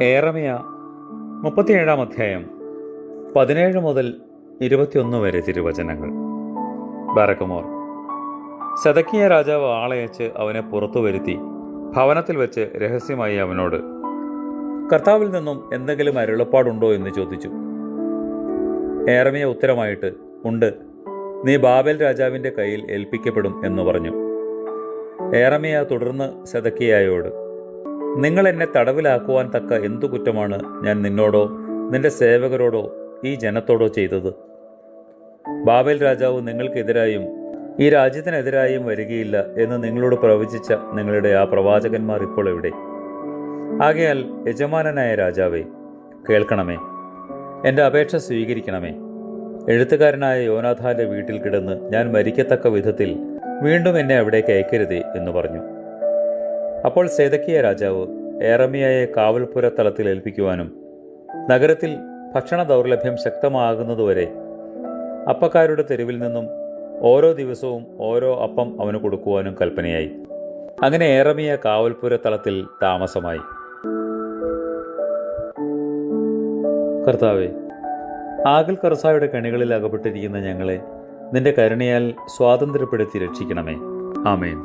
ഏറമിയ 37 അധ്യായം 17 മുതൽ 21 വരെ തിരുവചനങ്ങൾ. ബാരക്കുമോർ. സെദക്കിയ രാജാവ് ആളയച്ച് അവനെ പുറത്തു വരുത്തി ഭവനത്തിൽ വെച്ച് രഹസ്യമായി അവനോട്, കർത്താവിൽ നിന്നും എന്തെങ്കിലും അരുളപ്പാടുണ്ടോ എന്ന് ചോദിച്ചു. ഏറമിയ ഉത്തരമായിട്ട്, ഉണ്ട്, നീ ബാബേൽ രാജാവിൻ്റെ കയ്യിൽ ഏൽപ്പിക്കപ്പെടും എന്ന് പറഞ്ഞു. ഏറമിയ തുടർന്ന് സെദക്കിയായോട്, നിങ്ങൾ എന്നെ തടവിലാക്കുവാൻ തക്ക എന്തു കുറ്റമാണ് ഞാൻ നിന്നോടോ നിന്റെ സേവകരോടോ ഈ ജനത്തോടോ ചെയ്തത്? ബാബേൽ രാജാവ് നിങ്ങൾക്കെതിരായും ഈ രാജ്യത്തിനെതിരായും വരികയില്ല എന്ന് നിങ്ങളോട് പ്രവചിച്ച നിങ്ങളുടെ ആ പ്രവാചകന്മാർ ഇപ്പോൾ എവിടെ? ആകയാൽ യജമാനനായ രാജാവേ, കേൾക്കണമേ, എൻ്റെ അപേക്ഷ സ്വീകരിക്കണമേ. എഴുത്തുകാരനായ യോനാഥാന്റെ വീട്ടിൽ കിടന്ന് ഞാൻ മരിക്കത്തക്ക വിധത്തിൽ വീണ്ടും എന്നെ അവിടേക്ക് അയക്കരുതേ എന്ന് പറഞ്ഞു. അപ്പോൾ സെദക്കിയ രാജാവ് ഏറമിയയെ കാവൽപുര തലത്തിൽ ഏൽപ്പിക്കുവാനും നഗരത്തിൽ ഭക്ഷണ ദൗർലഭ്യം ശക്തമാകുന്നതുവരെ അപ്പക്കാരുടെ തെരുവിൽ നിന്നും ഓരോ ദിവസവും ഓരോ അപ്പം അവന് കൊടുക്കുവാനും കൽപ്പനയായി. അങ്ങനെ ഏറമിയ കാവൽപുര തലത്തിൽ താമസമായി. കർത്താവേ, ആഗൽ കർസായുടെ കെണികളിൽ അകപ്പെട്ടിരിക്കുന്ന ഞങ്ങളെ നിന്റെ കരുണയാൽ സ്വാതന്ത്ര്യപ്പെടുത്തി രക്ഷിക്കണമേ. ആമേൻ.